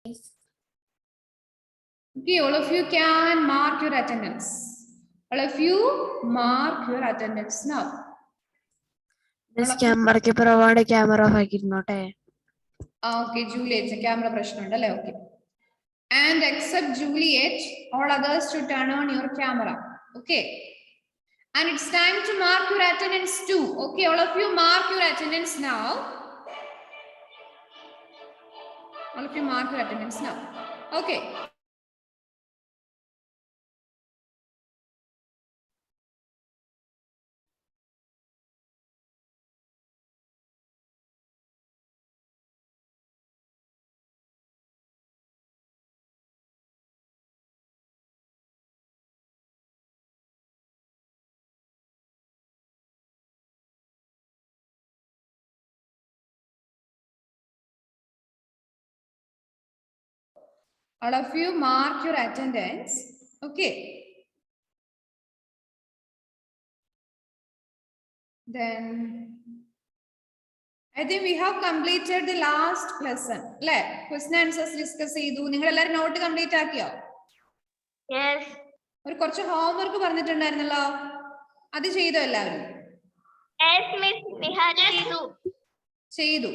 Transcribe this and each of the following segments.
Okay, all of you can mark your attendance. All of you mark your attendance now. This camera ke provide camera hakirnote. Okay, Juliet, camera prashna undale. Okay. And except Juliet, all others to turn on your camera. Okay. And it's time to mark your attendance too. Okay, all of you mark your attendance now. All of you mark your attendance now. Okay. All of you mark your attendance. Okay. Then I think we have completed the last lesson. Let question answers discuss ചെയ്തു. നിങ്ങൾ എല്ലാവരും not complete ആക്കിയോ? Yes. ഒരു കുറച്ച് homework പറഞ്ഞിട്ടുണ്ടായിരുന്നല്ലോ. അത് ചെയ്തോ എല്ലാവരും? Yes, Miss Nihal ചെയ്തു.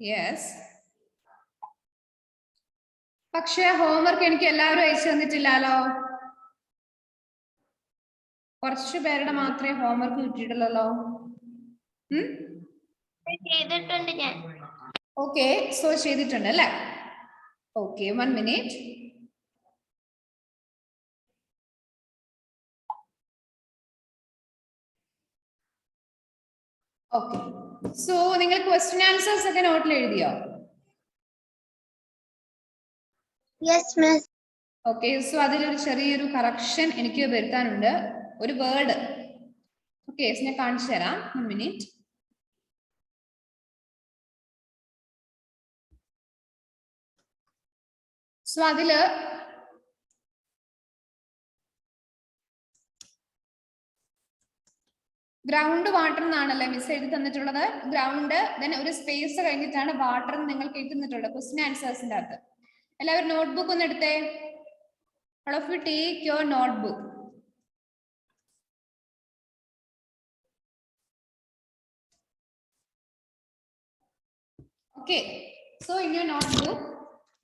Yes. പക്ഷേ ഹോംവർക്ക് എനിക്ക് എല്ലാവരും അയച്ചു തന്നിട്ടില്ലല്ലോ. കുറച്ച് പേരുടെ മാത്രമേ ഹോംവർക്ക് കിട്ടിയിട്ടുള്ളൂ. ചെയ്തിട്ടുണ്ട് ഞാൻ. ഓക്കെ, സോ ചെയ്തിട്ടുണ്ട് അല്ലേ? Okay, 1 minute. ഓക്കെ, സോ നിങ്ങൾ ക്വസ്റ്റ്യൻ ആൻസേഴ്സ് ഒക്കെ നോട്ടിൽ എഴുതിയോ? Yes miss. ഓക്കെ, സോ അതിലൊരു ചെറിയൊരു കറക്ഷൻ എനിക്ക് വരുത്താനുണ്ട്. ഒരു വേർഡ്. ഓക്കെ, ഞാൻ കാണിച്ചു തരാം. 1 minute. സോ അതില് ഗ്രൗണ്ട് വാട്ടർ എന്നാണല്ലേ മിസ് എഴുതി തന്നിട്ടുള്ളത്. ഗ്രൗണ്ട് ദെൻ ഒരു സ്പേസ് കഴിഞ്ഞിട്ടാണ് വാട്ടർ എന്ന് നിങ്ങൾക്ക് എഴുതി തന്നിട്ടുള്ളത് ക്വസ്റ്റ്യൻ ആൻസേഴ്സിന്റെ അകത്ത്. എല്ലാവരും നോട്ട്ബുക്ക് ഒന്ന് എടുത്തേ. All of you take your notebook. Okay, so in your notebook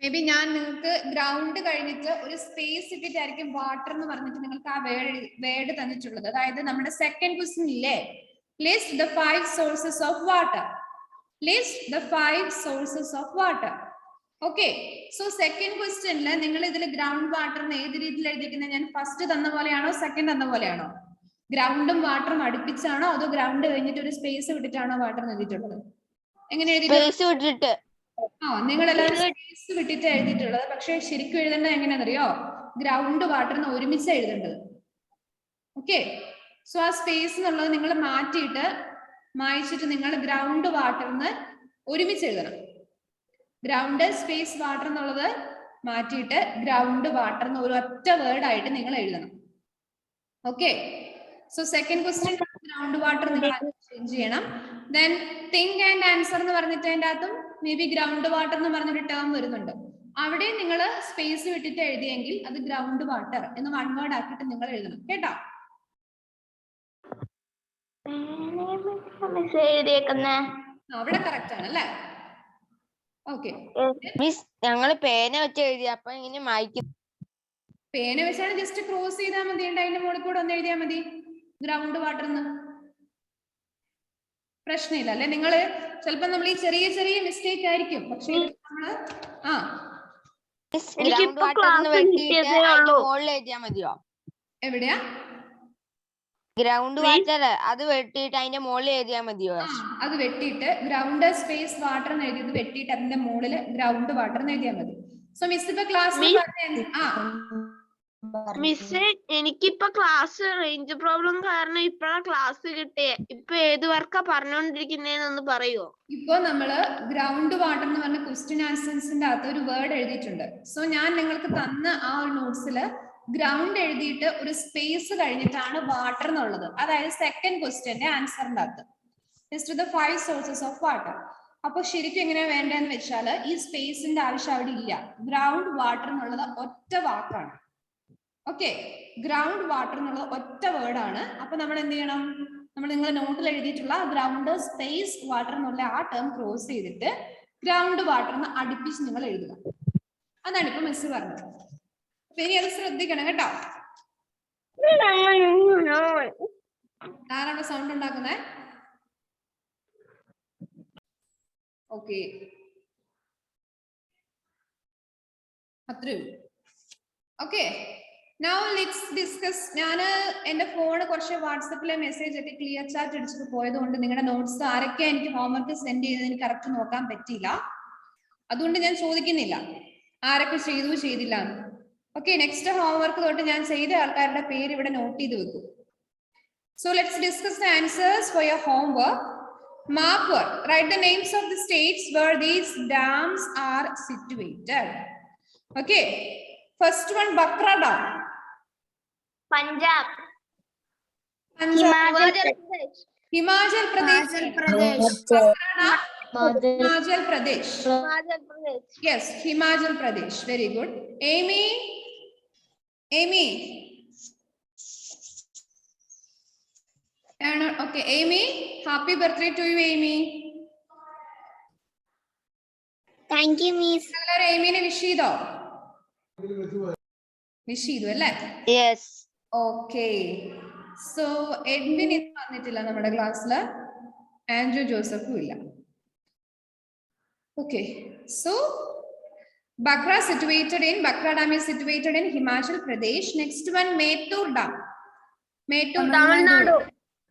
maybe ഞാൻ നിങ്ങൾക്ക് ഗ്രൗണ്ട് കഴിഞ്ഞിട്ട് ഒരു സ്പേസ് ഇട്ടിട്ടായിരിക്കും വാട്ടർ എന്ന് പറഞ്ഞിട്ട് നിങ്ങൾക്ക് ആ വേർഡ് തന്നിട്ടുള്ളത്. അതായത് നമ്മുടെ സെക്കൻഡ് ക്വസ്റ്റ്യൻ ഇല്ലേ, list the 5 sources of water. List the 5 sources of water. Okay, so second ക്വസ്റ്റ്യനിൽ നിങ്ങൾ ഇതിൽ ഗ്രൗണ്ട് വാട്ടറിന് ഏത് രീതിയിൽ എഴുതിയിരിക്കുന്നത്? ഞാൻ ഫസ്റ്റ് തന്ന പോലെയാണോ സെക്കൻഡ് തന്ന പോലെയാണോ? ഗ്രൗണ്ടും വാട്ടറും അടുപ്പിച്ചാണോ അതോ ഗ്രൗണ്ട് കഴിഞ്ഞിട്ട് ഒരു സ്പേസ് വിട്ടിട്ടാണോ വാട്ടർ എഴുതിയിട്ടുള്ളത്? എങ്ങനെ എഴുതിയിട്ട്? ആ, നിങ്ങൾ എല്ലാവരും സ്പേസ് വിട്ടിട്ട് എഴുതിയിട്ടുള്ളത്. പക്ഷെ ശരിക്കും എഴുതേണ്ടത് എങ്ങനെയാണെന്നറിയോ? ഗ്രൗണ്ട് വാട്ടറിന് ഒരുമിച്ച് എഴുതേണ്ടത്. ഓക്കെ, സോ ആ സ്പേസ് എന്നുള്ളത് നിങ്ങൾ മായിച്ചിട്ട് നിങ്ങൾ ഗ്രൗണ്ട് വാട്ടറിന് ഒരുമിച്ച് എഴുതണം. ഗ്രൗണ്ട് സ്പേസ് വാട്ടർ എന്നുള്ളത് മാറ്റിയിട്ട് ഗ്രൗണ്ട് വാട്ടർ എന്ന് ഒരു ഒറ്റ വേർഡ് ആയിട്ട് നിങ്ങൾ എഴുതണം. Okay, so second question ground water നിങ്ങൾ ചേഞ്ച് ചെയ്യണം. ദെൻ തിങ്ക് ആൻഡ് ആൻസർ എന്ന് പറഞ്ഞിട്ട് അതിൻ്റെ അകത്തും മേ ബി ഗ്രൗണ്ട് വാട്ടർ എന്ന് പറഞ്ഞൊരു ടേം വരുന്നുണ്ട്. അവിടെ നിങ്ങൾ സ്പേസ് വിട്ടിട്ട് എഴുതിയെങ്കിൽ അത് ഗ്രൗണ്ട് വാട്ടർ എന്ന് 1 വേർഡ് ആക്കിയിട്ട് നിങ്ങൾ എഴുതണം. കേട്ടോ? അവിടെ കറക്റ്റ് ആണ് അല്ലേ? ഓക്കെ മിസ്, ഞങ്ങള് പേന വെച്ച് എഴുതി. അപ്പൊ ഇങ്ങനെ മായ്ക്കും. പേന വെച്ചാണ് ജസ്റ്റ് ക്രോസ് ചെയ്താൽ മതി. അതിന്റെ മുകളിൽ കൂടെ ഒന്ന് എഴുതിയാൽ മതി ഗ്രൗണ്ട് വാട്ടർ എന്ന്. പ്രശ്നമില്ല അല്ലെ? നിങ്ങള് ചിലപ്പോ നമ്മൾ ഈ ചെറിയ ചെറിയ മിസ്റ്റേക്ക് ആയിരിക്കും, പക്ഷെ നമ്മള് എവിടെയാ ഗ്രൗണ്ട് വാട്ടർ അത് വെട്ടിയിട്ട് അതിന്റെ മുകളിൽ എഴുതിയാൽ മതിയോ? അത് വെട്ടിയിട്ട് ഗ്രൗണ്ട് സ്പേസ് വാട്ടർ എന്ന് എഴുതിയത് വെട്ടിയിട്ട് അതിന്റെ മുകളിൽ ഗ്രൗണ്ട് വാട്ടർ എന്ന് എഴുതിയാൽ മതി. സോ മിസ് ഇപ്പൊ ക്ലാസ്സിൽ മിസ്, എനിക്കിപ്പോ ക്ലാസ് റേഞ്ച് പ്രോബ്ലം കാരണം ഇപ്പഴാ ക്ലാസ് കിട്ടിയേ. ഇപ്പൊ ഏത് വർക്കാ പറഞ്ഞോണ്ടിരിക്കുന്നേന്നൊന്ന് പറയുവോ? ഇപ്പൊ നമ്മള് ഗ്രൗണ്ട് വാട്ടർ എന്ന് പറഞ്ഞ ക്വസ്റ്റ്യൻ ആൻസേഴ്സിന്റെ അകത്ത് ഒരു വേർഡ് എഴുതിയിട്ടുണ്ട്. സോ ഞാൻ നിങ്ങൾക്ക് തന്ന ആ ഒരു നോട്ട്സിൽ ഗ്രൗണ്ട് എഴുതിയിട്ട് ഒരു സ്പേസ് കഴിഞ്ഞിട്ടാണ് വാട്ടർ എന്നുള്ളത്. അതായത് സെക്കൻഡ് ക്വസ്റ്റ്യന്റെ ആൻസറിന്റെ അകത്ത് list the 5 sources of water. അപ്പൊ ശരിക്കും എങ്ങനെയാ വേണ്ടതെന്ന് വെച്ചാൽ ഈ സ്പേസിന്റെ ആവശ്യം അവിടെ ഇല്ല. ഗ്രൗണ്ട് വാട്ടർ എന്നുള്ളത് ഒറ്റ വാക്കാണ്. ഓക്കെ, ഗ്രൗണ്ട് വാട്ടർ എന്നുള്ളത് ഒറ്റ വേർഡാണ്. അപ്പൊ നമ്മൾ എന്ത് ചെയ്യണം? നമ്മൾ നിങ്ങളുടെ നോട്ടിൽ എഴുതിയിട്ടുള്ള ഗ്രൗണ്ട് സ്പേസ് വാട്ടർ എന്നുള്ള ആ ടേം ക്രോസ് ചെയ്തിട്ട് ഗ്രൗണ്ട് വാട്ടർ എന്ന് അടുപ്പിച്ച് നിങ്ങൾ എഴുതുക. അതാണ് ഇപ്പൊ മിസ് പറഞ്ഞത്. അപ്പൊ ഇനി അത് ശ്രദ്ധിക്കണം കേട്ടോ. ആരാണ് സൗണ്ട് ഉണ്ടാക്കുന്നത്? ഓക്കെ, അത്രയും. Okay, now let's discuss. ഞാൻ എന്റെ ഫോണ് കുറച്ച് വാട്സപ്പിലെ മെസ്സേജ് ഒക്കെ ക്ലിയർ ചാറ്റ് അടിച്ചിട്ട് പോയത് കൊണ്ട് നിങ്ങളുടെ നോട്ട്സ് ആരൊക്കെ എനിക്ക് ഹോംവർക്ക് സെൻഡ് ചെയ്തതിന് കറക്റ്റ് നോക്കാൻ പറ്റിയില്ല. അതുകൊണ്ട് ഞാൻ ചോദിക്കുന്നില്ല ആരൊക്കെ ചെയ്തു ചെയ്തില്ല. ഓക്കെ, നെക്സ്റ്റ് ഹോംവർക്ക് തൊട്ട് ഞാൻ ചെയ്ത ആൾക്കാരുടെ പേര് ഇവിടെ നോട്ട് ചെയ്ത് വെക്കും. So let's discuss the answers for your homework. Mark one. Write the names of the states where these dams are situated. Okay. First one, Bakra Dam. Punjab. Himachal Pradesh. Himachal Pradesh. Yes, Himachal Pradesh. Very good. Amy. Okay, Amy, happy birthday to you, Amy. Thank you, Miss. എല്ലാവരും Amyനെ wish ചെയ്തോ? Wish ചെയ്തു അല്ലേ? Yes. Okay, so Edwin ഇന്ന് വന്നിട്ടില്ല നമ്മുടെ ക്ലാസ്സില്. Andrew ജോസഫും ഇല്ല. Okay, so Bakra Dam is situated in Himachal Pradesh. Next one, Mettur Dam. Tamil Nadu.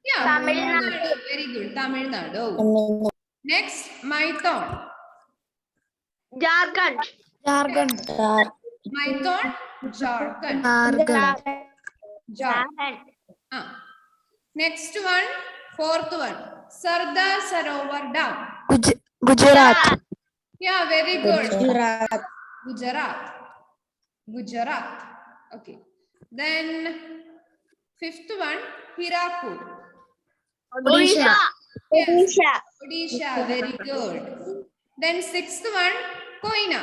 Yeah, Tamil Nadu. Very good, Tamil Nadu. Next, Maithon. Jharkhand. Maithon, Jharkhand. Next one, fourth one, Sardar Sarovar Dam. Gujarat. Yeah, very good. Gujarat. Okay. Then fifth one, Hirakud. Odisha. Yes. Odisha, very good. Then sixth one, Koina.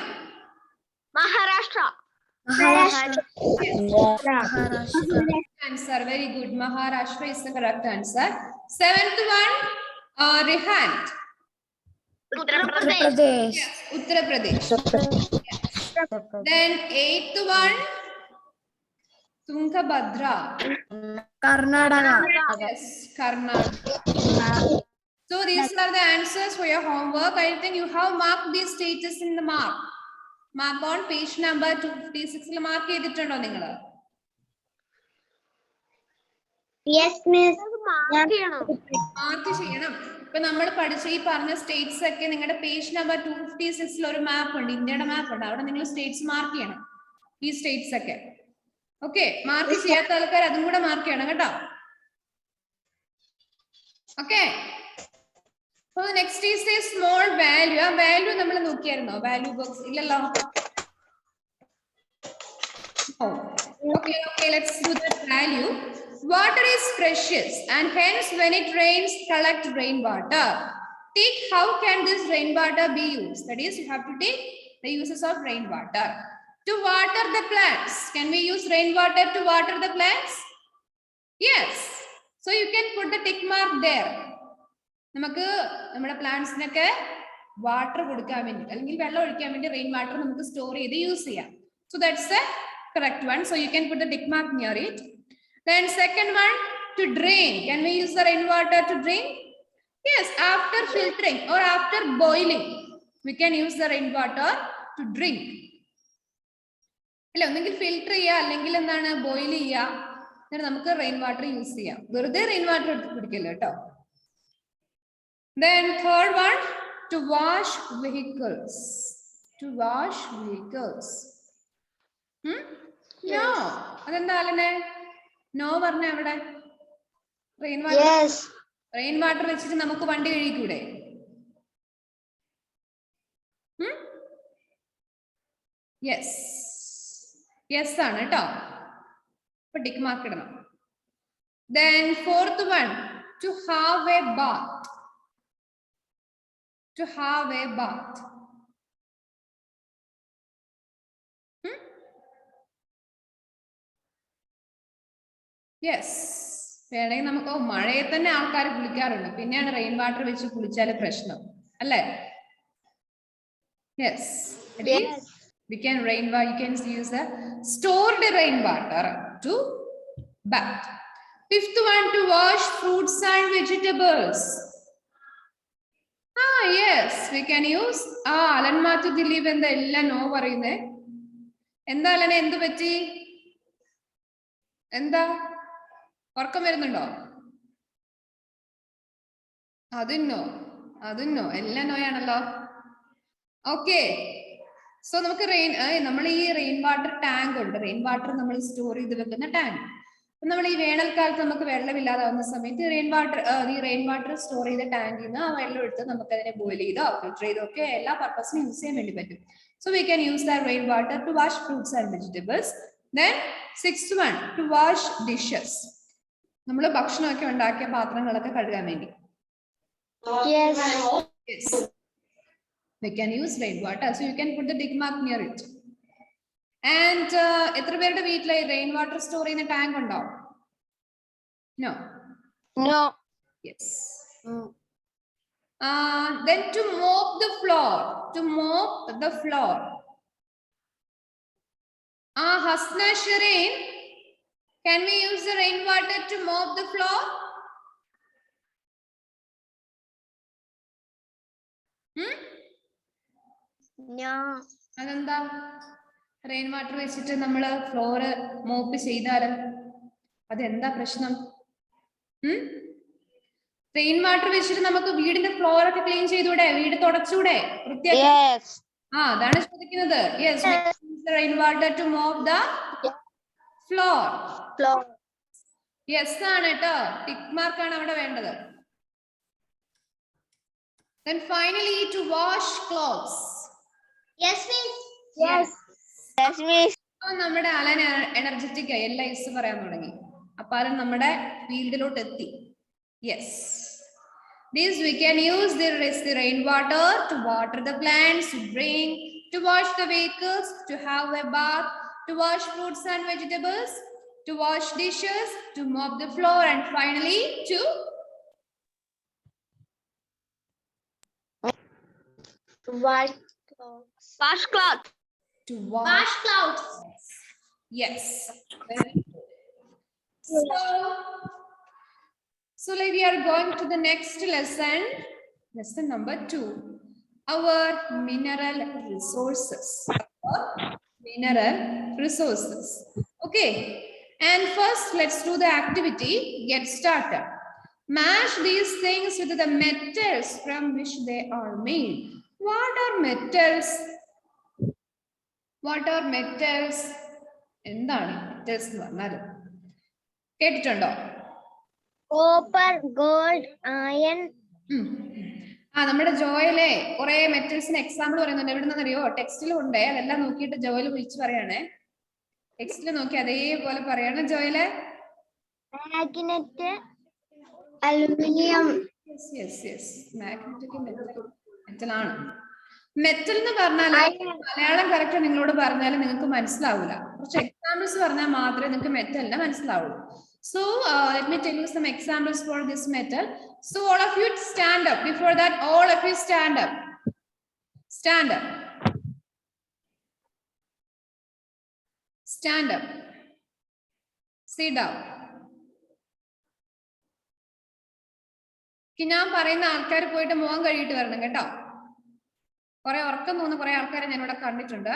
Maharashtra. Answer, very good. Maharashtra is the correct answer. Seventh one, Rihand. Uttar Pradesh. Yes, Uttar Pradesh. Then eighth one, Tungabhadra. Karnataka. Yes, Karnataka. So these are the answers for your homework. I think you have marked these stages in the map on page number 256. Mark ചെയ്തിട്ടുണ്ടോ നിങ്ങൾ? Yes, Miss. Mark ചെയ്യണം. ഇപ്പൊ നമ്മൾ പഠിച്ച ഈ പറഞ്ഞ States ഒക്കെ നിങ്ങളുടെ പേജ് നമ്പർ 256 ഒരു മാപ്പ് ഉണ്ട്, ഇന്ത്യയുടെ മാപ്പ് ഉണ്ട്. അവിടെ നിങ്ങൾ സ്റ്റേറ്റ്സ് മാർക്ക് ചെയ്യണം, ഈ സ്റ്റേറ്റ്സ് ഒക്കെ. ഓക്കെ, മാർക്ക് ചെയ്യാത്ത ആൾക്കാർ അതും കൂടെ മാർക്ക് ചെയ്യണം കേട്ടോ. Okay, so next is a small value. ആ വാല്യൂ നമ്മൾ നോക്കിയായിരുന്നോ? വാല്യൂ ബോക്സ് ഇല്ലല്ലോ. Okay, let's do that value. Water is precious and hence when it rains, collect rainwater. Take how can this rainwater be used? That is, you have to take the uses of rainwater. To water the plants. Can we use rainwater to water the plants? Yes. So you can put the tick mark there. നമുക്ക് നമ്മുടെ പ്ലാന്റ്സിനൊക്കെ water കൊടുക്കാൻ വേണ്ടി അല്ലെങ്കിൽ വെള്ളം ഒഴിക്കാൻ വേണ്ടി rain water നമുക്ക് store ചെയ്ത് യൂസ് ചെയ്യാം. So that's the correct one. So you can put the tick mark near it. Then second one, to drain. Can we use the rainwater to drain? Yes, after filtering or after boiling, we can use the rainwater to drink. അല്ല, ഒന്നെങ്കിൽ filter ചെയ്യുക അല്ലെങ്കിൽ എന്താണ് boil ചെയ്യുക, എന്നിട്ട് നമുക്ക് rain water use ചെയ്യാം. വെറുതെ റെയിൻ വാട്ടർ എടുത്ത് കുടിക്കല്ലോ കേട്ടോ. Then third one, to wash vehicles. To wash vehicles. No. അതെന്താ അല്ലേ? നോ പറഞ്ഞ അവിടെ റെയിൻ വാട്ടർ വെച്ചിട്ട് നമുക്ക് വണ്ടി കഴിക്കൂടെ? യെസ്, യെസ് ആണ് കേട്ടോ. ഇപ്പൊ ടിക്ക് മാർക്ക് ഇടണം. Then fourth one, to have a bath. to have a bath? Yes. വേണമെങ്കിൽ നമുക്ക് മഴയെ തന്നെ ആൾക്കാർ കുളിക്കാറുണ്ട്, പിന്നെയാണ് റെയിൻ വാട്ടർ വെച്ച് കുളിച്ചാല് പ്രശ്നം അല്ലേ? Yes. We can you can use the stored rainwater to bath. Fifth one, to wash fruits and vegetables. Yes, we can use. Alan Mathu Dilip and the ella no പറയുന്നേ. എന്താ അലനെ എന്തു പറ്റി? എന്താ ഉറക്കം വരുന്നുണ്ടോ? അതിന്നോ എല്ലാം നോയാണല്ലോ. ഓക്കെ, സോ നമുക്ക് നമ്മൾ ഈ റെയിൻ വാട്ടർ ടാങ്ക് ഉണ്ട്, റെയിൻ വാട്ടർ നമ്മൾ സ്റ്റോർ ചെയ്ത് വെക്കുന്ന ടാങ്ക്. നമ്മൾ ഈ വേനൽക്കാലത്ത് നമുക്ക് വെള്ളമില്ലാതാവുന്ന സമയത്ത് ഈ റെയിൻ വാട്ടർ സ്റ്റോർ ചെയ്ത ടാങ്കിൽ നിന്ന് ആ വെള്ളം എടുത്ത് നമുക്ക് അതിനെ ബോയിൽ ചെയ്തോ ഫിൽറ്റർ ചെയ്തോ ഒക്കെ എല്ലാ പർപ്പസിനും യൂസ് ചെയ്യാൻ വേണ്ടി പറ്റും. So we can use the rain water to wash fruits and vegetables. Then sixth one, to wash dishes. നമ്മൾ ഭക്ഷണമൊക്കെ ഉണ്ടാക്കിയ പാത്രങ്ങളൊക്കെ കഴുകാൻ വേണ്ടി. Yes. Yes. We can use rainwater, so you can put the tick mark near it. And എത്ര പേരുടെ വീട്ടിലെ rain water store ചെയ്യുന്ന ടാങ്ക് ഉണ്ടോ? No. No. Yes. Then to mop the floor. Hasna Shireen, can we use the rainwater to mop the floor? No. അതെന്താ? Rain water വെച്ചിട്ട് നമ്മൾ floor mop ചെയ്താൽ അതെന്താ പ്രശ്നം? റെയിൻ വാട്ടർ വെച്ചിട്ട് നമുക്ക് വീടിന്റെ ഫ്ലോർ ഒക്കെ ക്ലീൻ ചെയ്തൂടെ, വീട് തുടച്ചൂടെ, Yes. അതാണ് ചോദിക്കുന്നത്. Yes, we can use the rainwater to mop the floor. Yes ആണ് കേട്ടോ, ടിക്ക് മാർക്ക് ആണ് അവിടെ വേണ്ടത്. Then finally, to wash clothes. Yes, miss. Yes, miss. നമ്മുടെ അലൻ എനർജറ്റിക് ആയി എല്ലാ ഐസ് പറയാൻ തുടങ്ങി. അപ്പൊ അലൻ നമ്മുടെ ഫീൽഡിലോട്ട് എത്തി. Yes. This we can use the rainwater to water the plants, to drink, to wash the vehicles, to have a bath, to wash fruits and vegetables, to wash dishes, to mop the floor, and finally to Wash clothes. To wash clothes. Yes. Very good. So like we are going to the next lesson number 2, our mineral resources. Okay, and first let's do the activity. Get started. Match these things with the metals from which they are made. What are metals? എന്താണ് metals എന്ന് പറഞ്ഞാൽ? കേട്ടിട്ടുണ്ടോ? Copper, gold, iron. നമ്മുടെ ജോയലെ കുറെ മെറ്റൽസിന് example പറയുന്നുണ്ട്. എവിടെ നിന്നറിയോ? ടെക്സ്റ്റിലും ഉണ്ട്. അതെല്ലാം നോക്കിയിട്ട് ജോയൽ വിളിച്ചു പറയണേ. ടെക്സ്റ്റിൽ നോക്കി അതേപോലെ പറയണം ജോയലെ. Magnet, aluminium. Yes. Magnetic metal ആണ്. മെറ്റൽ എന്ന് പറഞ്ഞാൽ മലയാളം കറക്റ്റ് നിങ്ങളോട് പറഞ്ഞാൽ നിങ്ങൾക്ക് മനസ്സിലാവില്ല. കുറച്ച് എക്സാമ്പിൾസ് പറഞ്ഞാൽ മാത്രമേ നിങ്ങൾക്ക് മെറ്റലിനെ മനസ്സിലാവുള്ളൂ. So let me tell you some examples for this metal. So all of you stand up. Before that, all of you stand up. Stand up. Stand up. Sit down. ഞാൻ പറയുന്ന ആൾക്കാർ പോയിട്ട് മുഖം കഴുകിയിട്ട് വരണം കേട്ടോ. കുറെ ഉറക്കം തോന്നുന്ന കുറെ ആൾക്കാരെ ഞാൻ ഇവിടെ കണ്ടിട്ടുണ്ട്.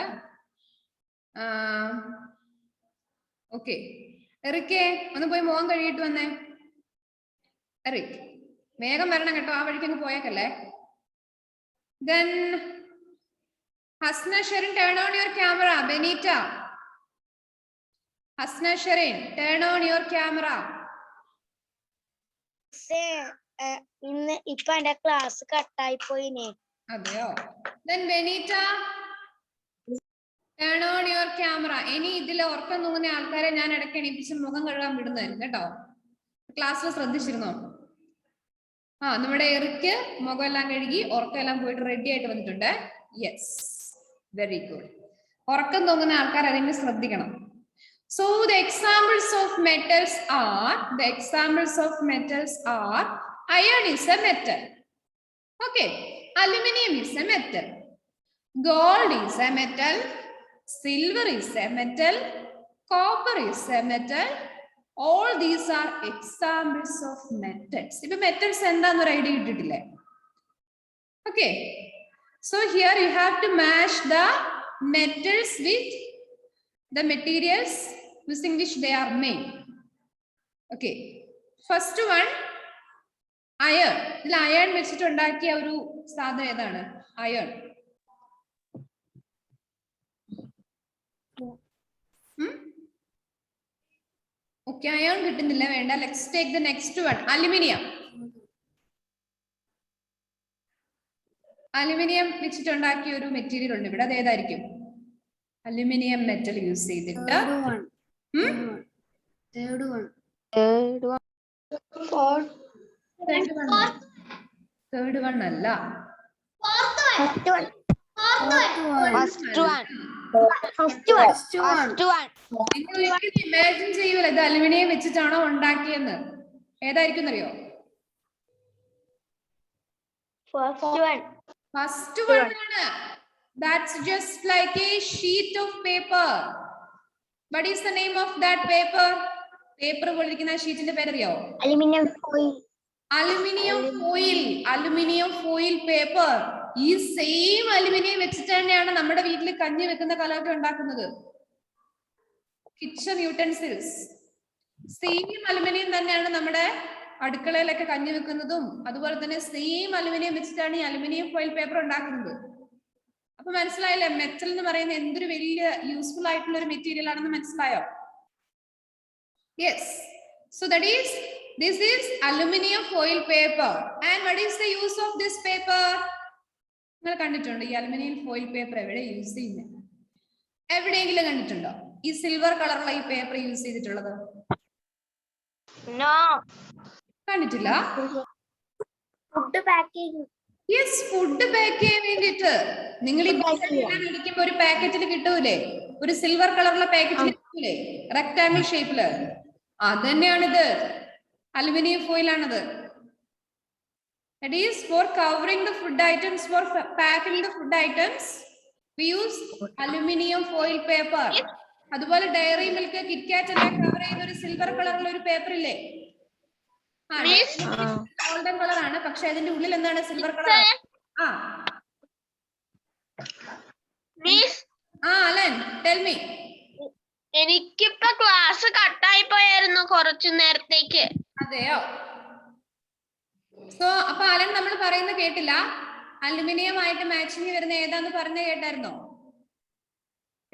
ഓക്കെ, എറിക്കേ ഒന്ന് പോയി മുഖം കഴുകിയിട്ട് വന്നേ. എറിക് വേഗം വരണം കേട്ടോ, ആ വഴിക്ക് അങ്ങ് പോയേക്കല്ലേ. Then Hasna Sharin, turn on your camera. Benita, Hasna Sharin, turn on your camera. ഇന്ന് ഇപ്പൊ എന്റെ ക്ലാസ് കട്ടായി പോയിനെ. അതെയോ? Then Benita, turn on your camera. ഇനി ഇതിൽ ഉറക്കം തൂങ്ങുന്ന ആൾക്കാരെ ഞാൻ ഇടയ്ക്ക് എണീപ്പിച്ച് മുഖം കഴുകാൻ വിടുന്നതായിരുന്നു കേട്ടോ. ക്ലാസ്സിൽ ശ്രദ്ധിച്ചിരുന്നോ? നമ്മുടെ എറിക്ക് മുഖമെല്ലാം കഴുകി ഉറക്കമെല്ലാം പോയിട്ട് റെഡി ആയിട്ട് വന്നിട്ടുണ്ട്. Yes, very good. ഉറക്കം തോന്നുന്ന ആൾക്കാർ ആരെങ്കിലും ശ്രദ്ധിക്കണം. So the examples of metals are iron is a metal. Okay, aluminum is a metal, gold is a metal, silver is a metal, copper is a metal. All these are examples of metals. Ipo metals endaanu oru idea ittitille. Okay, so here you have to match the metals with the materials using which they are made. Okay, first one iron. ഇതിൽ iron വെച്ചിട്ട് ഉണ്ടാക്കിയ ഒരു സാധനം ഏതാണ്? iron. Okay, iron കിട്ടുന്നില്ല, വേണ്ട. Let's take the next one. Aluminium. Aluminium വെച്ചിട്ടുണ്ടാക്കിയ ഒരു മെറ്റീരിയൽ ഉണ്ട് ഇവിടെ. അത് ഏതായിരിക്കും? അലുമിനിയം മെറ്റൽ യൂസ് ചെയ്തിട്ട് തേർഡ് വൺ അല്ല, ഇമാജിൻ ചെയ്യൂല ഇത് അലുമിനിയം വെച്ചിട്ടാണോ ഉണ്ടാക്കിയെന്ന്. ഏതായിരിക്കും അറിയോ? ഫസ്റ്റ് വൺ ആണ്. That's just like a sheet of paper. What is the name of that paper? Paper പോലിരിക്കുന്ന ഷീറ്റിന്റെ പേരറിയോ? Aluminium foil. Aluminium foil paper. ഈ സെയിം അലുമിനിയം വെച്ചിട്ട് തന്നെയാണ് നമ്മുടെ വീട്ടിൽ കഞ്ഞി വെക്കുന്ന കലമൊക്കെ ഉണ്ടാക്കുന്നത്. കിച്ചൺ യൂട്ടൻസിൽസ് സെയിം അലുമിനിയം തന്നെയാണ് നമ്മുടെ അടുക്കളയിലൊക്കെ കഞ്ഞി വെക്കുന്നതും. അതുപോലെ തന്നെ സെയിം അലുമിനിയം വെച്ചിട്ടാണ് ഈ അലുമിനിയം ഫോയിൽ പേപ്പർ ഉണ്ടാക്കുന്നത്. അപ്പൊ മനസ്സിലായില്ലേ മെറ്റൽ എന്ന് പറയുന്നത് എന്തൊരു വലിയ യൂസ്ഫുൾ ആയിട്ടുള്ള ഒരു മെറ്റീരിയൽ ആണെന്ന് മനസ്സിലായോ? Yes, so that is this is aluminium foil paper. And what is the use of this paper? നിങ്ങൾ കണ്ടിട്ടുണ്ടോ ഈ അലുമിനിയം ഫോയിൽ പേപ്പർ എവിടെ യൂസ് ചെയ്യുന്നത്? എവിടെയെങ്കിലും കണ്ടിട്ടുണ്ടോ ഈ സിൽവർ കളറുള്ള ഈ പേപ്പർ യൂസ് ചെയ്തിട്ടുള്ളത്? കണ്ടിട്ടില്ല. Food packing. Yes, food pack ചെയ്യാൻ വേണ്ടിട്ട്. നിങ്ങൾ ഈ ഇരിക്കുമ്പോ ഒരു പാക്കറ്റിൽ കിട്ടൂലേ, ഒരു സിൽവർ കളറുള്ള പാക്കറ്റിൽ കിട്ടൂലേ, റെക്ടാംഗിൾ ഷേപ്പില്. അത് തന്നെയാണിത്, അലുമിനിയം ഫോയിൽ ആണത്. That is for covering the food items, for packing the food items we use aluminum foil paper. അതുപോലെ ഡയറി മിൽക്ക്, കിറ്റ്കാറ്റ് എല്ലാം കവർ ചെയ്യുന്ന ഒരു സിൽവർ കളറുള്ള ഒരു പേപ്പർ ഇല്ലേ? ഗോൾഡൻ കളർ ആണ്, പക്ഷെ അതിന്റെ ഉള്ളിൽ എന്താണ്? Silver colour. Alan, tell me. എനിക്കിപ്പോ ക്ലാസ് കട്ടായി പോയായിരുന്നു കുറച്ചു നേരത്തേക്ക്. അതെയോ? സോ അപ്പൊ അലൻ നമ്മൾ പറയുന്നത് കേട്ടില്ല. അലുമിനിയം ആയിട്ട് മാച്ചിങ് വരുന്ന ഏതാന്ന് പറഞ്ഞ കേട്ടായിരുന്നോ?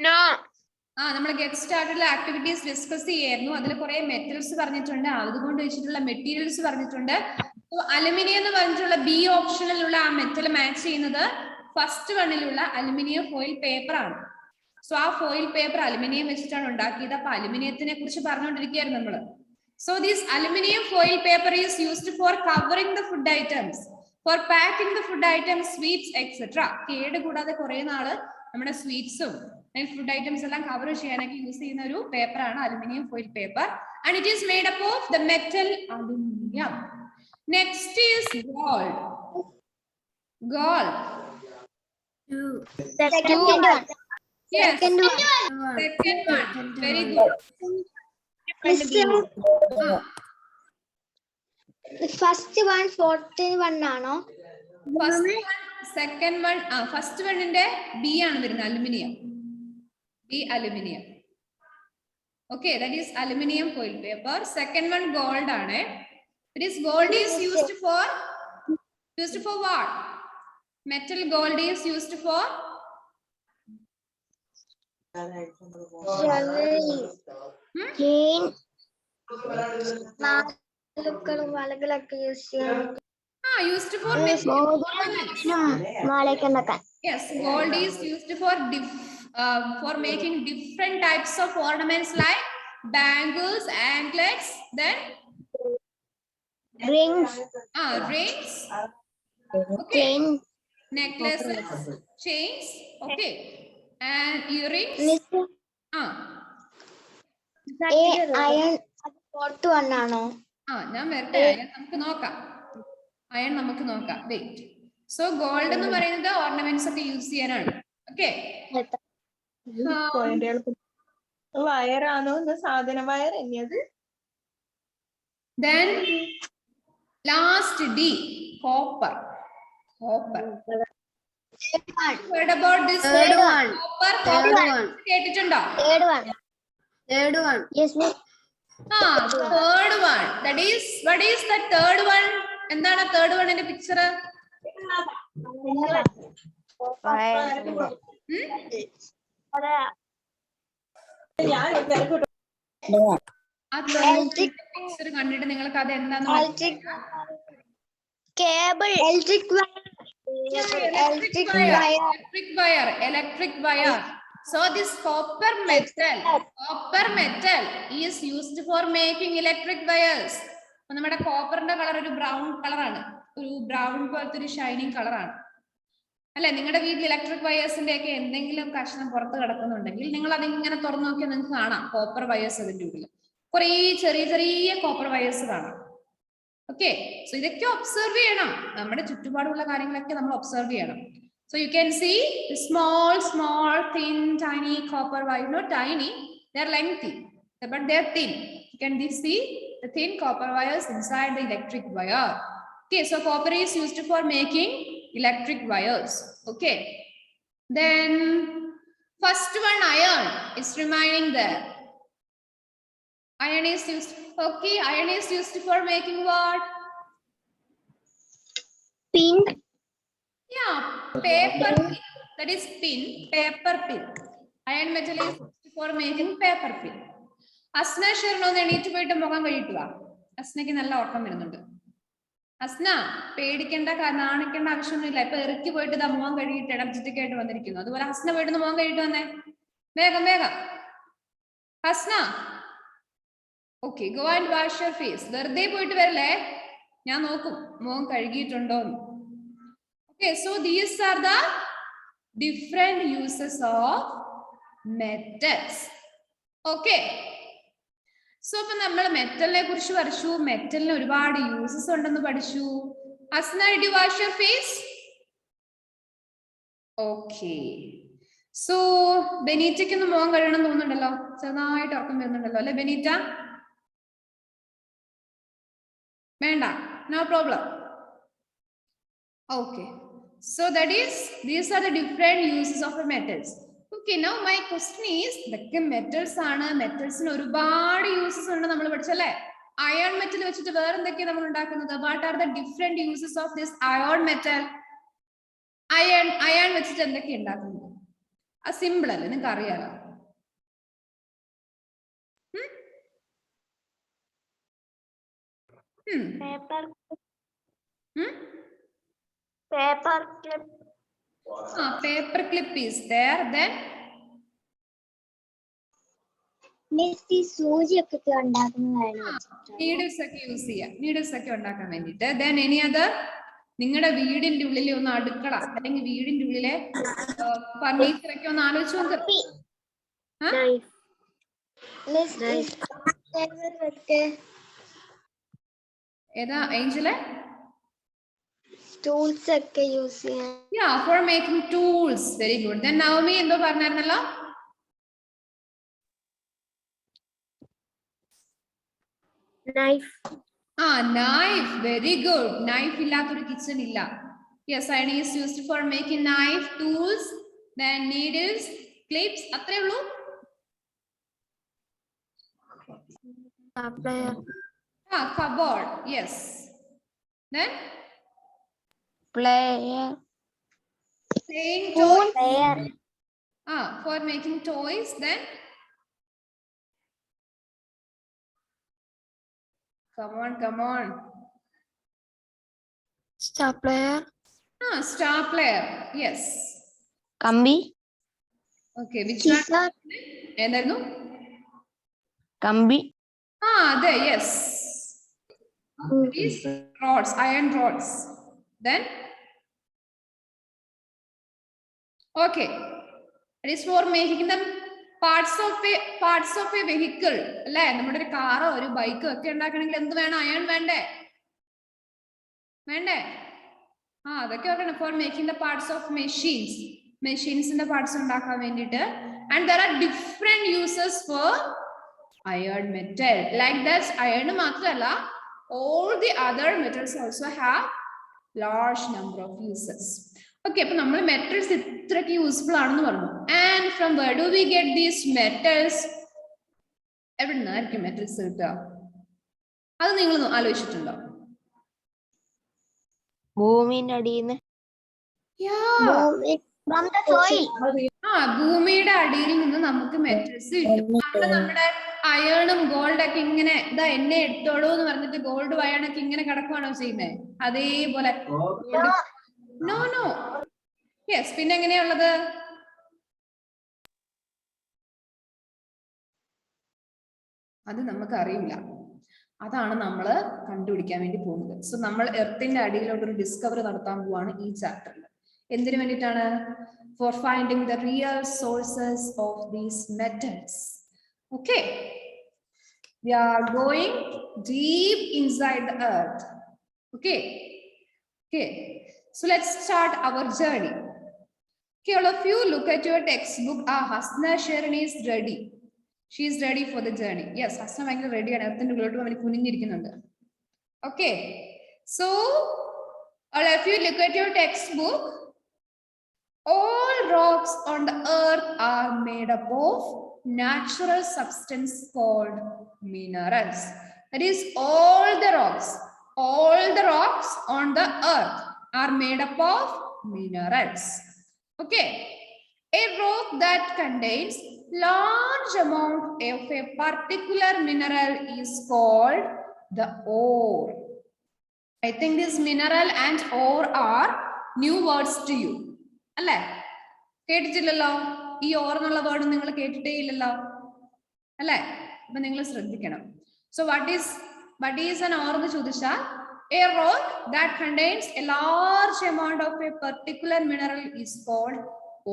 നോ. നമ്മൾ ഗെറ്റ് സ്റ്റാർട്ടഡിലെ ആക്ടിവിറ്റീസ് ഡിസ്കസ് ചെയ്യായിരുന്നു. അതിൽ കുറെ മെറ്റൽസ് പറഞ്ഞിട്ടുണ്ട്, അതുകൊണ്ട് വെച്ചിട്ടുള്ള മെറ്റീരിയൽസ് പറഞ്ഞിട്ടുണ്ട്. അലുമിനിയം എന്ന് പറഞ്ഞിട്ടുള്ള ബി ഓപ്ഷനിലുള്ള ആ മെറ്റൽ മാച്ച് ചെയ്യുന്നത് ഫസ്റ്റ് വണ്ണിലുള്ള അലുമിനിയം ഫോയിൽ പേപ്പർ ആണ്. സോ ആ ഫോയിൽ പേപ്പർ അലുമിനിയം വെച്ചിട്ടാണ് ഉണ്ടാക്കിയത്. അപ്പൊ അലുമിനിയത്തിനെ കുറിച്ച് പറഞ്ഞുകൊണ്ടിരിക്കുകയായിരുന്നു നമ്മള്. So this aluminum foil paper is used for covering the food items, for packing the food items, sweets, etc. കേട് കൂടാതെ കുറെ നാള് നമ്മുടെ സ്വീറ്റ്സും ഫുഡ് ഐറ്റംസ് എല്ലാം കവർ ചെയ്യാനൊക്കെ യൂസ് ചെയ്യുന്ന ഒരു പേപ്പർ ആണ് aluminium foil paper. And it is made up of the metal aluminum. Next is gold. Gold. Second one. Yes. Second one. Very good. First one 41 ആണോ? സെക്കൻഡ് വൺ ഫസ്റ്റ് വണ്ണിന്റെ B ആണ് വരുന്നത്, aluminium. B aluminium. Okay, that is aluminium foil paper. Second one gold ആണ്. This gold is used for what? Metal gold is used for used for yes, gold is used for making different types of ornaments like bangles, anklets, then Rings. Rings. Okay. Necklaces, chains. Okay. And earrings. Iron. Fourth one ആണോ? ഞാൻ വരട്ടെ. Iron നമുക്ക് നോക്കാം. Wait. So gold എന്ന് പറയുന്നത് ornaments ഒക്കെ use ചെയ്യാനാണ്. Okay. വയറാണോ സാധന wire എന്നത്? Then last D, copper. Heard about this? Third one. Copper. കേട്ടിട്ടുണ്ടോ? Third one. Yes, miss. Third one. That is, what is the third one? എന്താണ് third one ന്റെ picture? Picture കണ്ടിട്ട് നിങ്ങൾക്ക് അത് എന്താന്ന് electric wire. So this copper metal is used for making electric wires. അപ്പൊ നമ്മുടെ കോപ്പറിന്റെ colour ഒരു ബ്രൗൺ കളറാണ്, ഒരു ബ്രൗൺ പോലത്തെ ഒരു ഷൈനിങ് കളറാണ് അല്ലെ? നിങ്ങളുടെ വീട്ടിൽ ഇലക്ട്രിക് വയേഴ്സിന്റെ ഒക്കെ എന്തെങ്കിലും കഷ്ണം പുറത്ത് കിടക്കുന്നുണ്ടെങ്കിൽ നിങ്ങൾ അതിങ്ങനെ തുറന്നു നോക്കിയാൽ നിങ്ങൾക്ക് കാണാം കോപ്പർ വയേഴ്സ് അതിന്റെ ഉള്ളിൽ കുറേ ചെറിയ ചെറിയ കോപ്പർ വയേഴ്സ് കാണാം. ഓക്കെ, സോ ഇതൊക്കെ ഒബ്സർവ് ചെയ്യണം, നമ്മുടെ ചുറ്റുപാടുള്ള കാര്യങ്ങളൊക്കെ നമ്മൾ ഒബ്സർവ് ചെയ്യണം. So you can see the small, thin, tiny copper wire. Not tiny, they are lengthy, but they are thin. You can see the thin copper wires inside the electric wire. Okay, so copper is used for making electric wires. Okay, then first one, iron is remaining there. Iron is used. Okay, iron is used for making what? Pin. Yeah, paper pin. That is pin, paper pin. Iron metal is used for making paper pin. Asna Sharno എണീറ്റ് പോയിട്ട് മുഖം കഴുകിട്ടുക. അസ്നയ്ക്ക് നല്ല ഓർമ്മ വരുന്നുണ്ട്. അസ്ന പേടിക്കേണ്ട നാണിക്കേണ്ട ആവശ്യമൊന്നുമില്ല. ഇപ്പൊ ഇറക്കി പോയിട്ട് ഇതാ മുഖം കഴുകിയിട്ട് എനർജറ്റിക് ആയിട്ട് വന്നിരിക്കുന്നു. അതുപോലെ അസ്ന പോയിട്ട് മുഖം കഴുകിട്ട് വന്നേ, വേഗം വേഗം. Asna, okay, go and wash your face. വെറുതെ പോയിട്ട് വരല്ലേ, ഞാൻ നോക്കും മുഖം കഴുകിയിട്ടുണ്ടോന്ന്. Okay, so these are the different uses of metals. Okay, so ഇപ്പൊ നമ്മൾ മെറ്റലിനെ കുറിച്ച് പഠിച്ചു, മെറ്റലിന് ഒരുപാട് യൂസസ് ഉണ്ടെന്ന് പഠിച്ചു. Asna, did you wash your face? Okay, so ബെനീറ്റയ്ക്ക് ഒന്ന് മുഖം കഴുകണം തോന്നുന്നുണ്ടല്ലോ, ചെറുതായിട്ട് ഉറക്കം വരുന്നുണ്ടല്ലോ അല്ലെ ബെനീറ്റ? വേണ്ട, no problem. Okay, so that is, these are the different uses of the metals. Okay, now my question is, the metals ആണ്, മെറ്റൽസിന് ഒരുപാട് യൂസസ് ഉണ്ട് നമ്മൾ പഠിച്ചല്ലേ? അയൺ മെറ്റൽ വെച്ചിട്ട് വേറെ എന്തൊക്കെയാണ് നമ്മൾ ഉണ്ടാക്കുന്നത്? What are the different uses of this ion metal? Iron വെച്ചിട്ട് എന്തൊക്കെ ഉണ്ടാക്കുന്നത്? ആ സിമ്പിൾ അല്ലേ, നിങ്ങൾക്ക് അറിയാലോ. Paper clip. Paper clip is there. Then സൂചിയൊക്കെ ഉണ്ടാക്കുന്നതാണ്. നീഡിൽസ് ഒക്കെ യൂസ് ചെയ്യാം, നീഡിൽസ് ഒക്കെ ഉണ്ടാക്കാൻ വേണ്ടിട്ട്. Then any other? നിങ്ങളുടെ വീടിന്റെ ഉള്ളിലെ ഒന്ന് അടുക്കള അല്ലെങ്കിൽ വീടിന്റെ ഉള്ളിലെ ഫർണിച്ചർ ഒക്കെ ഒന്ന് ആലോചിച്ച് നോക്ക്. ഏതാ ഏഞ്ചലെ? ടൂൾസ് ഒക്കെ യൂസ് ചെയ്യാൻ. Yeah, for making tools. Very good. Then Naomi എന്തോ പറഞ്ഞായിരുന്നല്ലോ? Knife. Knife. Very good. Knife ഇല്ലാത്തൊരു കിച്ചൺ ഇല്ല. Yes, iron is used for making knife, tools, then needles, clips. അത്രേ ഉള്ളൂ. Cupboard. Yes. Then player. playing toys. Player. For making toys. Then come on. Stapler. Stapler. Yes. കമ്പി. Okay, which one? എന്തായിരുന്നു? കമ്പി. അതെ, yes. These rods, iron rods. Then, okay, it is for making them parts of a vehicle. അല്ലേ, നമ്മുടെ ഒരു കാറോ ഒരു ബൈക്കോ ഒക്കെ ഉണ്ടാക്കണമെങ്കിൽ എന്ത് വേണം? അയൺ വേണ്ടേ? വേണ്ടേ? അതൊക്കെ വെക്കണം. For making the parts of മെഷീൻസിന്റെ പാർട്സ് ഉണ്ടാക്കാൻ വേണ്ടിയിട്ട്. And there are different uses for iron metal. Like that, iron മാത്രമല്ല, all the other metals also have large number of uses. Okay, അപ്പൊ നമ്മൾ metals ഇത്രയ്ക്ക് യൂസ്ഫുൾ ആണെന്ന് പറഞ്ഞു. And from where do we get these metals? എവിടെ നിന്നായിരിക്കും metals കിട്ടുക? അത് നിങ്ങൾ ആലോചിച്ചിട്ടുണ്ടോ? ഭൂമിന്റെ അടിയിൽ നിന്ന്. ഭൂമിയുടെ അടിയിൽ നിന്ന് നമുക്ക് മെറ്റൽസ് കിട്ടും. അവിടെ നമ്മുടെ അയണും ഗോൾഡൊക്കെ ഇങ്ങനെ ഇതാ എന്നെ എടുത്തോളൂ എന്ന് പറഞ്ഞിട്ട് ഗോൾഡ് അയണൊക്കെ ഇങ്ങനെ കിടക്കുവാണോ ചെയ്യുന്നത്? അതേപോലെ നോ യെസ്. പിന്നെ എങ്ങനെയുള്ളത്? അത് നമുക്ക് അറിയില്ല. അതാണ് നമ്മൾ കണ്ടുപിടിക്കാൻ വേണ്ടി പോകുന്നത്. സോ നമ്മൾ എർത്തിന്റെ അടിയിലോട്ട് ഒരു ഡിസ്കവറി നടത്താൻ പോവാണ് ഈ ചാപ്റ്ററിൽ. എന്തിനു വേണ്ടിയിട്ടാണ്? For finding the real sources of these metals. Okay, we are going deep inside the earth. Okay, so let's start our journey. Okay, all of you look at your textbook. Hasna Sharon is ready. She is ready for the journey. Yes, Hasna is ready and earthinte ullotu avanu kuninjirikkunnundu. Okay, so all of you look at your textbook. All rocks on the earth are made up of natural substance called minerals. That is, all the rocks on the earth are made up of minerals. Okay, a rock that contains large amount of a particular mineral is called the ore. I think this mineral and ore are new words to you. അല്ലേ? കേട്ടിട്ടില്ലല്ലോ? ഈ or എന്നുള്ള word നിങ്ങൾ കേട്ടിട്ടേ ഇല്ലല്ലോ അല്ലേ? അപ്പൊ നിങ്ങൾ ശ്രദ്ധിക്കണം. So what is an ore എന്ന് ചോദിച്ചാൽ a rock that contains a large amount of a particular mineral is called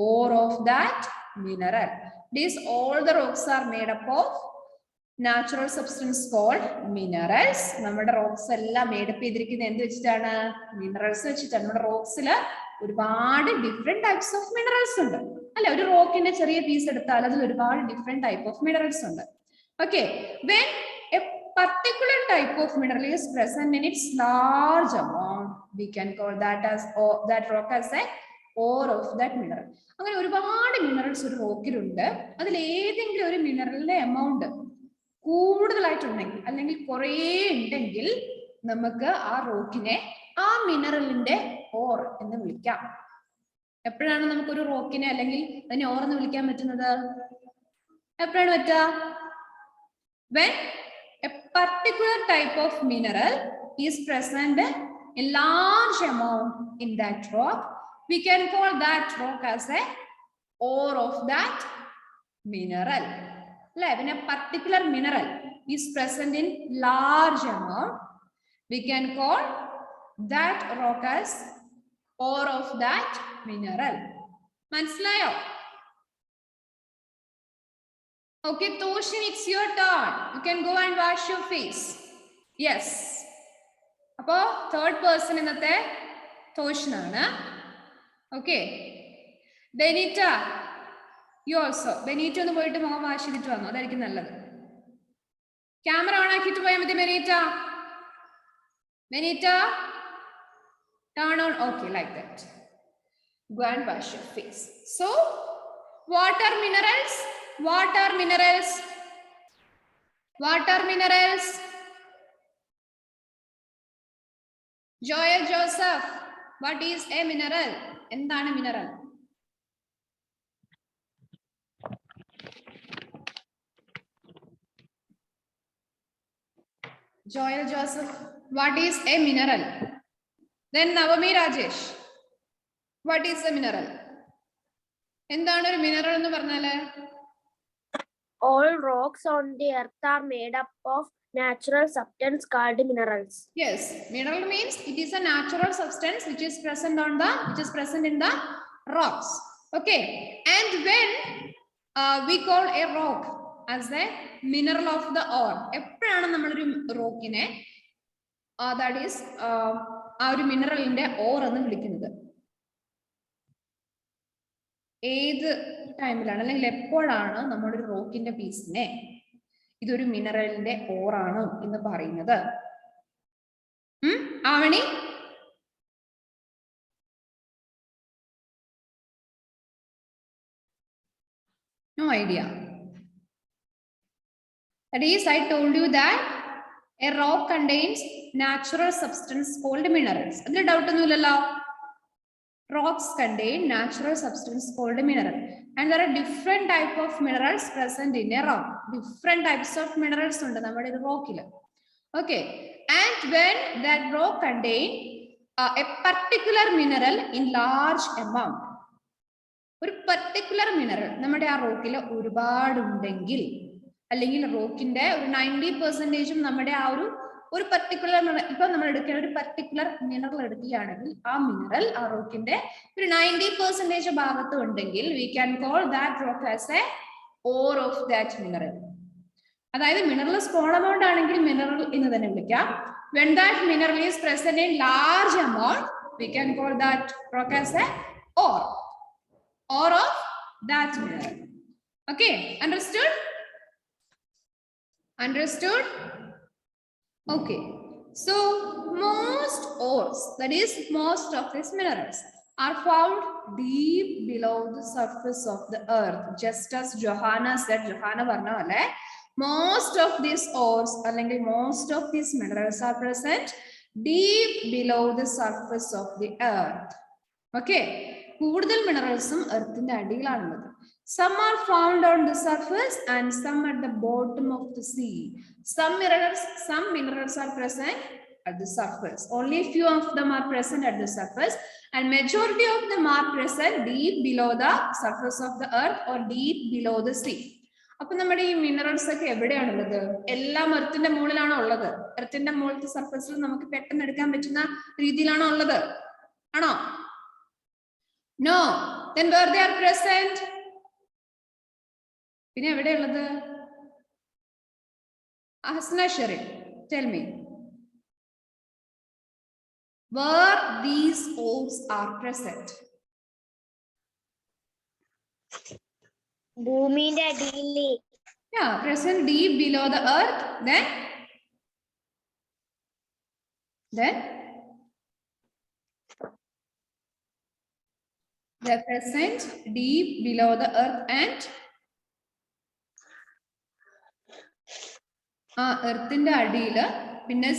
ore of that mineral. These all the rocks are made up of natural substance called minerals. നമ്മുടെ rocks എല്ലാം made up ചെയ്തിരിക്കുന്നത് എന്ത് വെച്ചിട്ടാണ്? Minerals വെച്ചിട്ടാണ്. നമ്മുടെ റോക്സിൽ ഒരുപാട് different types of minerals ഉണ്ട് അല്ലെ? ഒരു റോക്കിന്റെ ചെറിയ പീസ് എടുത്താൽ അതിൽ ഒരുപാട് ഡിഫറെന്റ് ടൈപ്പ് ഓഫ് മിനറൽസ് ഉണ്ട്. Okay, when a particular type of mineral is present in its large amount, we can call that rock as a ore of that mineral. അങ്ങനെ ഒരുപാട് മിനറൽസ് ഒരു റോക്കിലുണ്ട്. അതിൽ ഏതെങ്കിലും ഒരു മിനറലിന്റെ എമൗണ്ട് കൂടുതലായിട്ടുണ്ടെങ്കിൽ അല്ലെങ്കിൽ കുറേ ഉണ്ടെങ്കിൽ നമുക്ക് ആ റോക്കിനെ ആ മിനറലിന്റെ ഓർ എന്ന് വിളിക്കാം. എപ്പോഴാണ് നമുക്കൊരു റോക്കിനെ അല്ലെങ്കിൽ അതിനെ ഓർ എന്ന് വിളിക്കാൻ പറ്റുന്നത്? എപ്പോഴാണ് പറ്റുക? when a particular type of mineral is present a large amount in that rock, we can call that rock as a ore of that mineral. When a particular mineral is present in large amount, we can call that rock as ore of that mineral. മനസ്സിലായോ? Okay, Toshin, it's your turn. You can go and wash your face. Yes. അപ്പോ third person ഇന്നത്തെ Toshin ആണ്. Okay. Benita, you also. Benita ഒന്ന് പോയിട്ട് മുഖം wash ചെയ്തിട്ട് വന്നു. അതായിരിക്കും നല്ലത്. ക്യാമറ ഓൺ ആക്കിയിട്ട് പോയാൽ മതി Benita. Benita, turn on. Okay, like that. Go and wash your face. So, what are minerals? What are minerals? What are minerals? Joel Joseph, what is a mineral? എന്താണ് mineral? Joel Joseph, what is a mineral? Then Navami Rajesh, what is a mineral? എന്താണ് ഒരു mineral എന്ന് പറഞ്ഞാല്? All rocks on the earth are made up of natural substance called minerals. Yes, mineral means it is a natural substance which is present in the rocks. Okay, and when we call a rock as the mineral of the ore, എപ്പോഴാണ് നമ്മളൊരു റോക്കിനെ that is ആ ഒരു മിനറലിന്റെ or എന്ന് വിളിക്കുന്നത്? ഏത് ടൈമിലാണ് അല്ലെങ്കിൽ എപ്പോഴാണ് നമ്മളൊരു റോക്കിന്റെ പീസിനെ ഇതൊരു മിനറലിന്റെ ഓറാണ് എന്ന് പറയുന്നത്? Avani, no idea. That is, I told you that a rock contains natural substance called minerals. Adil doubt onnillalo. Rocks contain natural substance called mineral, and there are different type of minerals present in a rock. Different types of minerals undu nammade rockil. Okay, and when that rock contain a particular mineral in large amount, ഒരു particular mineral നമ്മുടെ ആ റോക്കിൽ ഒരുപാട് ഉണ്ടെങ്കിൽ, അല്ലെങ്കിൽ റോക്കിന്റെ ഒരു 90% നമ്മുടെ ആ ഒരു പർട്ടിക്കുലർ, ഇപ്പൊ നമ്മൾ എടുക്കുന്ന ഒരു പർട്ടിക്കുലർ മിനറൽ എടുക്കുകയാണെങ്കിൽ ആ മിനറൽ ആ റോക്കിന്റെ ഒരു 90% ഭാഗത്ത് ഉണ്ടെങ്കിൽ we can call that rock as a ore of that mineral. അതായത് മിനറൽ സ്മോൾ amount ആണെങ്കിൽ മിനറൽ എന്ന് തന്നെ വിളിക്കാം. When that mineral is present in large amount, we can call that rock as a ore of that mineral. Okay, understood? Understood? Okay, so most ores, that is most of these minerals, are found deep below the surface of the earth. Just as Johanna said, Johanna varna alle, most of these ores, അല്ലെങ്കിൽ most of these minerals are present deep below the surface of the earth. Okay, കൂടുതൽ മിനറൽസും എർത്തിന്റെ അടിയിലാണുള്ളത്. Some are found on the surface and some at the bottom of the sea. Some minerals are present at the surface. Only few of them are present at the surface, and majority of them are present deep below the surface of the earth or deep below the sea. അപ്പൊ നമ്മുടെ ഈ minerals ഒക്കെ എവിടെയാണുള്ളത്? എല്ലാം എർത്തിന്റെ മുകളിലാണോ ഉള്ളത്? എർത്തിന്റെ മുകളിലത്തെ സർഫസിൽ നമുക്ക് പെട്ടെന്ന് എടുക്കാൻ പറ്റുന്ന രീതിയിലാണോ ഉള്ളത്? ആണോ? No. Then where they are present? പിന്നെ എവിടെയുള്ളത്? Hasna Sharif, tell me. Where these ores are present? ഭൂമിയുടെ അടിയിൽ. Yeah, present deep below the earth. Then they're present deep below the earth and എർത്തിന്റെ അടിയില്, പിന്നെ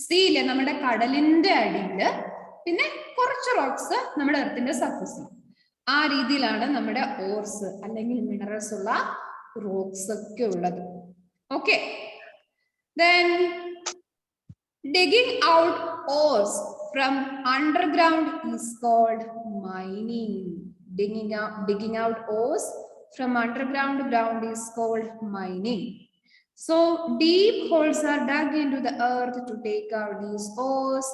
സീയില് നമ്മുടെ കടലിന്റെ അടിയില്, പിന്നെ കുറച്ച് റോക്സ് നമ്മുടെ എർത്തിന്റെ സർഫസിൽ. ആ രീതിയിലാണ് നമ്മുടെ ഓർസ് അല്ലെങ്കിൽ മിനറൽസ് ഉള്ള റോക്സ് ഒക്കെ ഉള്ളത്. Okay, then digging out ores from underground is called mining. Digging out ores from underground ground is called mining. So deep holes are dug into the earth to take out these ores,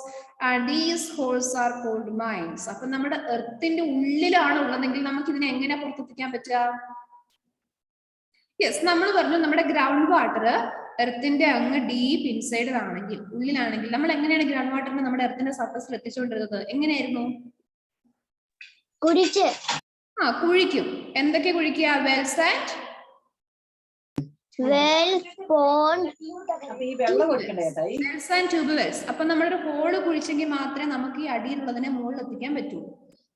and these holes are called mines. അപ്പൊ നമ്മുടെ എർത്തിന്റെ ഉള്ളിലാണ് ഉള്ളതെങ്കിൽ നമുക്ക് ഇതിനെ എങ്ങനെ പുറത്തെത്തിക്കാൻ പറ്റുക? Yes, നമ്മൾ പറഞ്ഞു നമ്മുടെ ഗ്രൗണ്ട് വാട്ടർ എർത്തിന്റെ അങ്ങ് ഡീപ്പ് ഇൻസൈഡ് ആണെങ്കിൽ, ഉള്ളിലാണെങ്കിൽ നമ്മൾ എങ്ങനെയാണ് ഗ്രൗണ്ട് വാട്ടറിനെ നമ്മുടെ എർത്തിന്റെ സർഫസിൽ എത്തിച്ചുകൊണ്ടിരുന്നത്? എങ്ങനെയായിരുന്നു? കുഴിക്കും. എന്തൊക്കെ കുഴിക്കുക? Wells and tube wells. അപ്പൊ നമ്മളൊരു ഹോള് കുഴിച്ചെങ്കിൽ മാത്രമേ നമുക്ക് ഈ അടിയിലുള്ളതിനെ മുകളിൽ എത്തിക്കാൻ പറ്റൂ.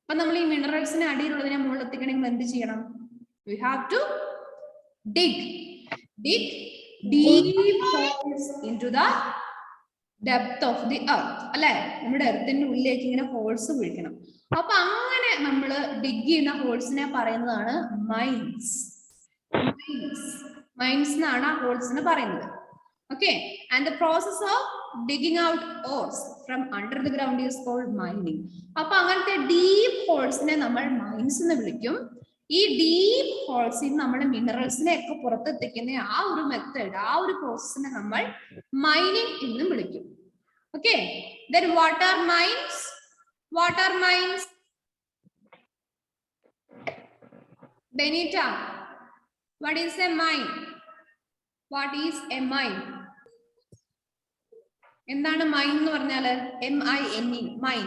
അപ്പൊ നമ്മൾ ഈ മിനറൽസിനെ അടിയിലുള്ളതിനെ മുകളിൽ എത്തിക്കണമെങ്കിൽ എന്ത് ചെയ്യണം? We have to dig deep holes into the depth of the earth. അല്ലെ, നമ്മുടെ എർത്തിന്റെ ഉള്ളിലേക്ക് ഇങ്ങനെ ഹോൾസ് കുഴിക്കണം. അപ്പൊ അങ്ങനെ നമ്മൾ ഡിഗ് ചെയ്യുന്ന ഹോൾസിനെ പറയുന്നതാണ് മൈൻസ്. മൈൻസ് എന്നാണ് ആ ഹോൾസിനെ പറയുന്നത്. Okay, and the process of digging out ores from under the ground is called mining. അപ്പൊ അങ്ങനത്തെ ഡീപ്പ് ഹോൾസിനെ നമ്മൾ മൈൻസ് എന്ന് വിളിക്കും. ഈ ഡീപ്പ് ഹോൾസിൽ നമ്മൾ മിനറൽസിനെ ഒക്കെ പുറത്തെത്തിക്കുന്ന ആ ഒരു മെത്തേഡ്, ആ ഒരു പ്രോസസ്സിനെ നമ്മൾ മൈനിങ് എന്നും വിളിക്കും. Okay, then what are mines? What are mines? Benita, what is a mine? What is a mine? എന്താണ് മൈൻ എന്ന് പറഞ്ഞാല്? MINE, mine.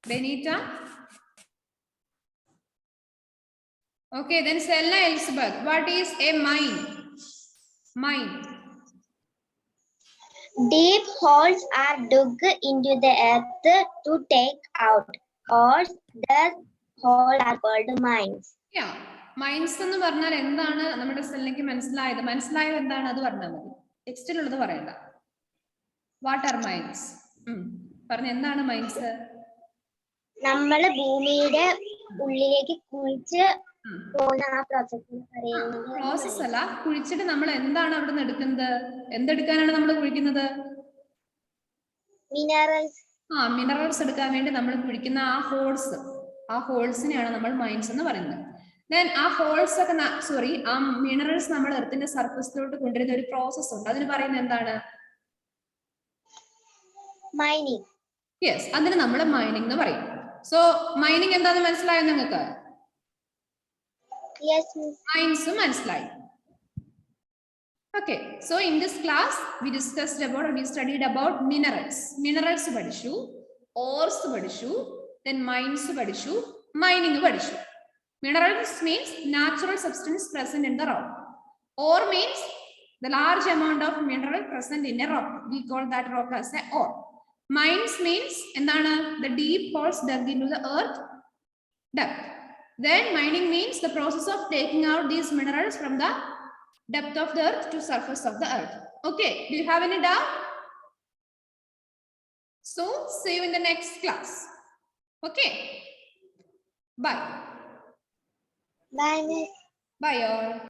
Benita? Okay, then Selna Elizabeth, what is a mine? Mine. Deep holes are dug into the earth to take out ores. The holes are called mines. Yeah, mines എന്ന് പറഞ്ഞാൽ എന്താണ് നമ്മുടെ സെല്ലിലേക്ക് മനസ്സിലായത് എന്താണ് അത് പറഞ്ഞാൽ മതി. ടെക്സ്റ്റിലുള്ളത് പറയണ്ട. What are mines? പറഞ്ഞ എന്താണ് മൈൻസ്? നമ്മള് ഭൂമിയുടെ ഉള്ളിലേക്ക് കുഴിച്ച് പോകുന്ന ആ പ്രോസസ് അല്ല, കുഴിച്ചിട്ട് നമ്മൾ എന്താണ് അവിടെ നിന്ന് എടുക്കുന്നത്? എന്തെടുക്കാനാണ് നമ്മൾ കുഴിക്കുന്നത്? മിനറൽസ്. മിനറൽസ് എടുക്കാൻ വേണ്ടി നമ്മൾ കുഴിക്കുന്ന ആ ഹോൾസിനെയാണ് നമ്മൾ മൈൻസ് എന്ന് പറയുന്നത്. ദെൻ ആ ഹോൾസ് ഒക്കെ ആ മിനറൽസ് നമ്മൾ എർത്തിന്റെ സർഫസിലോട്ട് കൊണ്ടുവരുന്ന ഒരു പ്രോസസ് ഉണ്ട്. അതിന് പറയുന്നത് എന്താണ്? മൈനിങ്. യെസ്, അതിന് നമ്മൾ മൈനിങ് എന്ന് പറയും. സോ മൈനിങ് എന്താണെന്ന് മനസ്സിലായോ നിങ്ങൾക്ക്? Yes, miss. Mines മനസ്സിലായി. Okay, so in this class we studied about minerals. Minerals പഠിച്ചു, ores പഠിച്ചു, then mines പഠിച്ചു, mining പഠിച്ചു. Minerals means natural substance present in the rock. Ore means the large amount of mineral present in a rock. We call that rock as a ore. Mines means എന്താണ്? The deep holes dug into the earth depth. Then mining means the process of taking out these minerals from the depth of the earth to surface of the earth. Okay, do you have any doubt? So see you in the next class. Okay, bye. Bye, miss. Bye all.